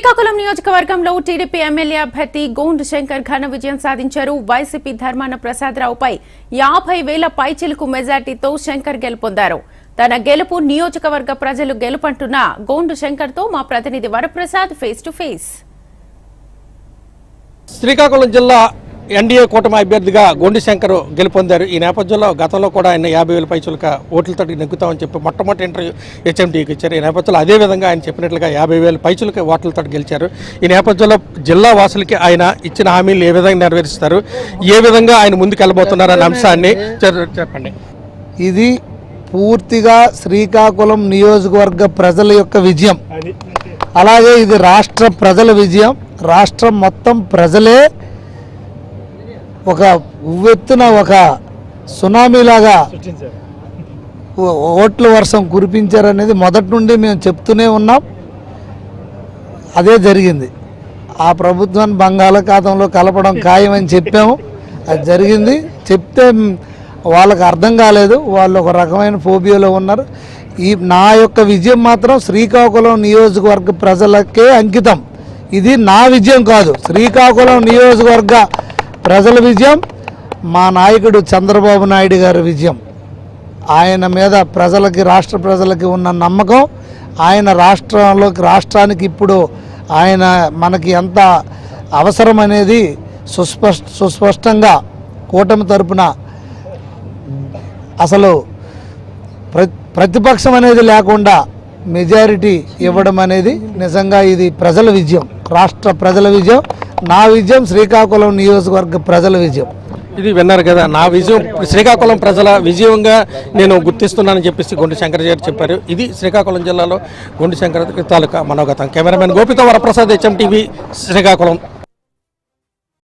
శ్రీకాకుళం నియోజకవర్గంలో TDP MLA అభ్యర్థి గోండు శంకర్ ఘన విజయం సాధించారు. వైసీపీ ధర్మాన ప్రసాదరావుపై 50,000 పైచిలుకు మెజార్టీతో శంకర్ గెలుపొందారు. తన గెలుపు నియోజకవర్గ ప్రజలు గెలుపంటున్న గోండు శంకర్ తో మా ప్రతినిధి Varaprasad face to face. Srikakulam జిల్లా ఎన్డీఏ కూటమి అభ్యర్థిగా గోండు శంకర్ గెలుపొందారు. ఈ నేపథ్యంలో గతంలో కూడా ఆయన 50,000 పైచులక ఓట్లతో నెగ్గుతామని చెప్పి మొట్టమొదటి ఇంటర్వ్యూ హెచ్ఎంటీకి ఇచ్చారు. ఈ నేపథ్యంలో అదేవిధంగా ఆయన చెప్పినట్లుగా 50,000 పైచులక ఓట్లతో గెలిచారు. ఈ నేపథ్యంలో జిల్లా వాసులకి ఆయన ఇచ్చిన హామీలు ఏ విధంగా నెరవేరుస్తారు, ఏ విధంగా ఆయన ముందుకు వెళ్ళబోతున్నారు అనే అంశాన్ని చెప్పండి. ఇది పూర్తిగా శ్రీకాకుళం నియోజకవర్గ ప్రజల యొక్క విజయం. అలాగే ఇది రాష్ట్ర ప్రజల విజయం. రాష్ట్రం మొత్తం ప్రజలే ఒక ఉవ్వెత్తున ఒక సునామీలాగా ఓట్ల వర్షం కురిపించారనేది మొదటి నుండి మేము చెప్తూనే ఉన్నాం. అదే జరిగింది. ఆ ప్రభుత్వాన్ని బంగాళాఖాతంలో కలపడం ఖాయమని చెప్పాము. అది జరిగింది. చెప్తే వాళ్ళకి అర్థం కాలేదు. వాళ్ళు ఒక రకమైన ఫోబియాలో ఉన్నారు. నా యొక్క విజయం మాత్రం శ్రీకాకుళం నియోజకవర్గ ప్రజలకే అంకితం. ఇది నా విజయం కాదు, శ్రీకాకుళం నియోజకవర్గ ప్రజల విజయం, మా నాయకుడు చంద్రబాబు నాయుడు గారి విజయం. ఆయన మీద ప్రజలకి, రాష్ట్ర ప్రజలకి ఉన్న నమ్మకం, ఆయన రాష్ట్రానికి ఇప్పుడు ఆయన మనకి ఎంత అవసరం అనేది సుస్పష్టంగా కూటమి తరపున అసలు ప్రతిపక్షం అనేది లేకుండా మెజారిటీ ఇవ్వడం అనేది నిజంగా ఇది ప్రజల విజయం, రాష్ట్ర ప్రజల విజయం. నా విజయం శ్రీకాకుళం నియోజకవర్గ ప్రజల విజయం. ఇది విన్నారు కదా, నా విజయం శ్రీకాకుళం ప్రజల విజయంగా నేను గుర్తిస్తున్నానని చెప్పేసి గోండు శంకర్ గారు చెప్పారు. ఇది శ్రీకాకుళం జిల్లాలో గోండు శంకర్ తాలూకా మనోగతం. కెమెరామెన్ గోపితో వరప్రసాద్, హెచ్ఎం టీవీ, శ్రీకాకుళం.